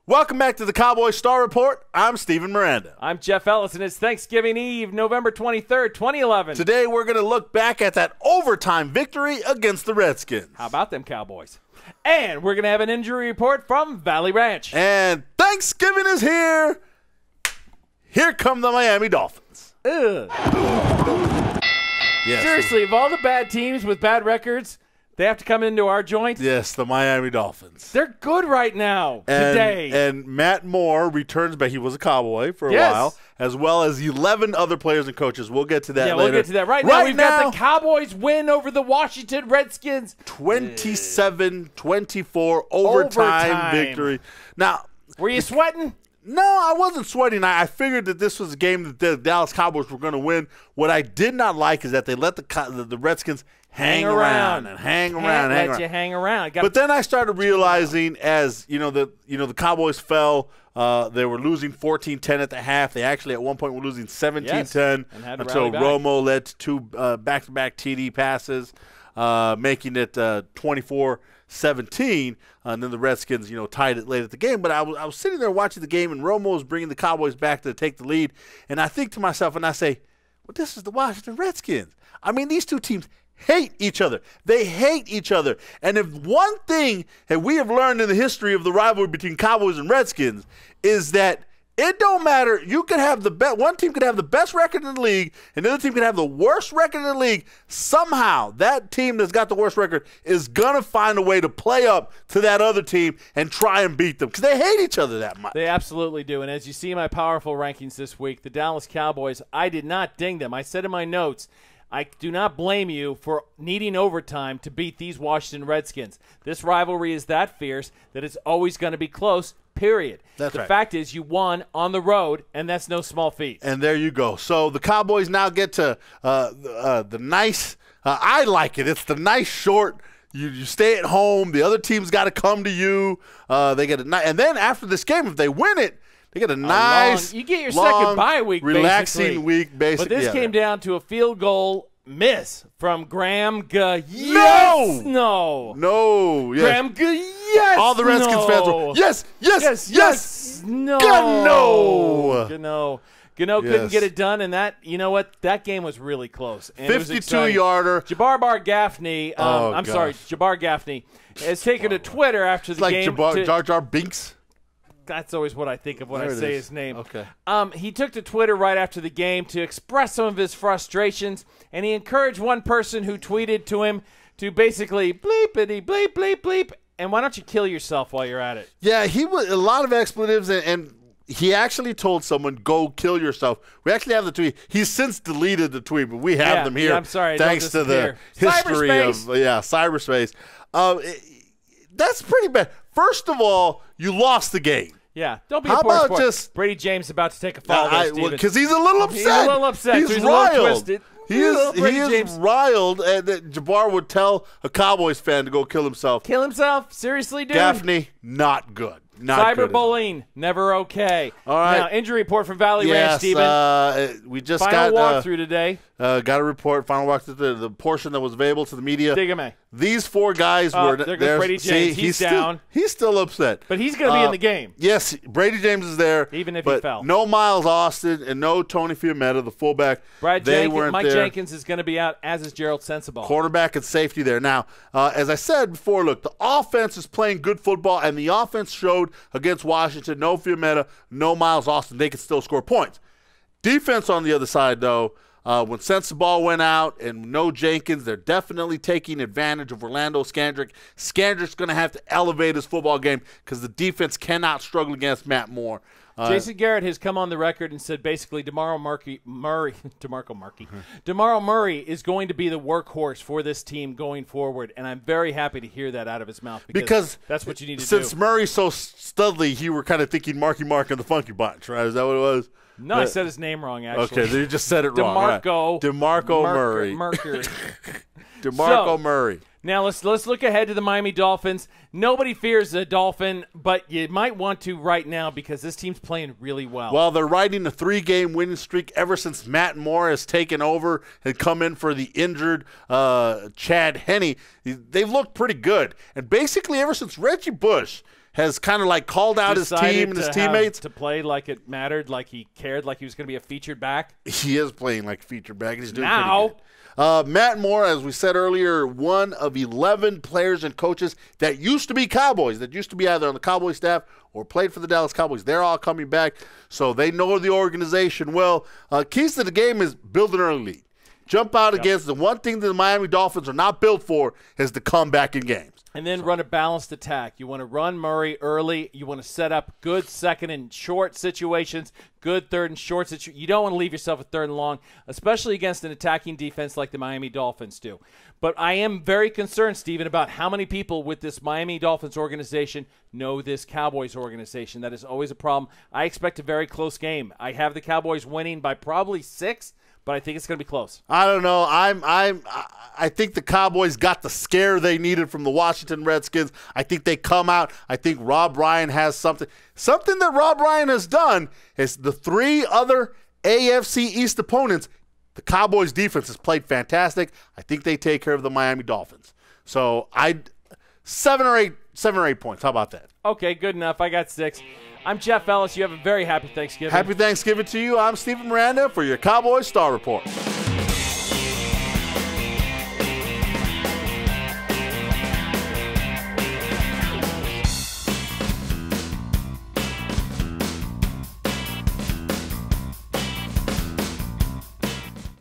Welcome back to the Cowboys Star Report. I'm Steven Miranda. I'm Jeff Ellis, and it's Thanksgiving Eve, November 23rd, 2011. Today we're going to look back at that overtime victory against the Redskins. How about them Cowboys? And we're going to have an injury report from Valley Ranch. And Thanksgiving is here. Here come the Miami Dolphins. Ugh. Yes. Seriously, of all the bad teams with bad records, they have to come into our joint? Yes, the Miami Dolphins. They're good right now, today. And Matt Moore returns back. He was a Cowboy for a while, as well as 11 other players and coaches. We'll get to that later. Yeah, we'll get to that. Right now, we've got the Cowboys win over the Washington Redskins. 27-24 overtime victory. Now, were you sweating? No, I wasn't sweating. I figured that this was a game that the Dallas Cowboys were going to win. What I did not like is that they let the Redskins hang around. But then I started realizing, as the Cowboys fell. They were losing 14-10 at the half. They actually at one point were losing 17-10 until Romo led to two back-to-back TD passes, making it 24-17. And then the Redskins, tied it late at the game. But I was sitting there watching the game, and Romo was bringing the Cowboys back to take the lead. And I think to myself, and I say, well, this is the Washington Redskins. I mean, these two teams hate each other. They hate each other. And if one thing that we have learned in the history of the rivalry between Cowboys and Redskins is that it don't matter. You could have one team could have the best record in the league, and the other team could have the worst record in the league. Somehow, that team that's got the worst record is gonna find a way to play up to that other team and try and beat them because they hate each other that much. They absolutely do. And as you see in my powerful rankings this week, the Dallas Cowboys, I did not ding them. I said in my notes, I do not blame you for needing overtime to beat these Washington Redskins. This rivalry is that fierce that it's always going to be close, period. That's the right. fact is you won on the road, and that's no small feat. And there you go. So the Cowboys now get to the nice I like it. It's the nice short. You stay at home. The other team's got to come to you. They get and then after this game, if they win it, they get a nice, you get your second bye week, relaxing week, basically. But this came down to a field goal miss from Graham No! Yes. All the Redskins fans were, yes. No. Gano couldn't get it done, and that, you know what? That game was really close. 52-yarder. Jabbar Gaffney, Jabbar Gaffney has taken to Twitter after the game. Like Jar Jar Binks? That's always what I think of when I say his name. Okay. He took to Twitter right after the game to express some of his frustrations, and he encouraged one person who tweeted to him to basically bleepity bleep bleep bleep. And why don't you kill yourself while you're at it? Yeah, he was a lot of expletives, and he actually told someone, "Go kill yourself." We actually have the tweet. He's since deleted the tweet, but we have them here. Yeah, I'm sorry. Thanks to the history cyberspace. That's pretty bad. First of all, you lost the game. Yeah, don't be How a poor about sport. just Brady James about to take a fall because he's a little upset. He's a little upset. He's He's riled. a little twisted. He is riled, and that Jabbar would tell a Cowboys fan to go kill himself. Kill himself? Seriously, dude? Gaffney, not good. Cyberbullying, never okay. All right. Now, injury report from Valley Ranch, Steven. We just Final got walkthrough today. Got a report. Final walkthrough the portion that was available to the media. Dig him. These four guys were there. Brady James, he's down. He's still upset. But he's going to be in the game. Yes, Brady James is there. Even if he fell. No Miles Austin and no Tony Fiammetta, the fullback. Mike Jenkins is going to be out, as is Gerald Sensabaugh. Quarterback and safety there. Now, as I said before, look, the offense is playing good football, and the offense showed against Washington, no Fiammetta, no Miles Austin. They could still score points. Defense on the other side, though, when Sensabaugh went out and no Jenkins, they're definitely taking advantage of Orlando Scandrick. Scandrick's going to have to elevate his football game because the defense cannot struggle against Matt Moore. Jason Garrett has come on the record and said basically DeMarco Murray is going to be the workhorse for this team going forward, and I'm very happy to hear that out of his mouth because that's what you need to do. Since Murray's so studly, you were kind of thinking Marky Mark and the Funky Bunch, right? Is that what it was? No, I said his name wrong, actually. Okay, you just said it wrong. DeMarco Murray. DeMarco Murray. Now let's look ahead to the Miami Dolphins. Nobody fears a Dolphin, but you might want to right now because this team's playing really well. Well, they're riding a 3-game winning streak ever since Matt Moore has taken over and come in for the injured Chad Henne. They've looked pretty good. And basically ever since Reggie Bush has kind of like called out his team and his teammates to play like it mattered, like he cared, like he was going to be a featured back. He is playing like a featured back, and he's doing now. pretty good. Matt Moore, as we said earlier, one of 11 players and coaches that used to be Cowboys, that used to be either on the Cowboys staff or played for the Dallas Cowboys. They're all coming back, so they know the organization well. Keys to the game is build an early lead. Jump out against the one thing that the Miami Dolphins are not built for is to come back in games. And then run a balanced attack. You want to run Murray early. You want to set up good second and short situations, good third and short situations. You don't want to leave yourself a third and long, especially against an attacking defense like the Miami Dolphins do. But I am very concerned, Stephen, about how many people with this Miami Dolphins organization know this Cowboys organization. That is always a problem. I expect a very close game. I have the Cowboys winning by probably 6, but I think it's going to be close. I don't know. I think the Cowboys got the scare they needed from the Washington Redskins. I think they come out. I think Rob Ryan has something. Something that Rob Ryan has done is the 3 other AFC East opponents, the Cowboys defense has played fantastic. I think they take care of the Miami Dolphins. So 7 or 8 points. How about that? Okay, good enough. I got 6. I'm Jeff Ellis. You have a very happy Thanksgiving. Happy Thanksgiving to you. I'm Stephen Miranda for your Cowboys Star Report.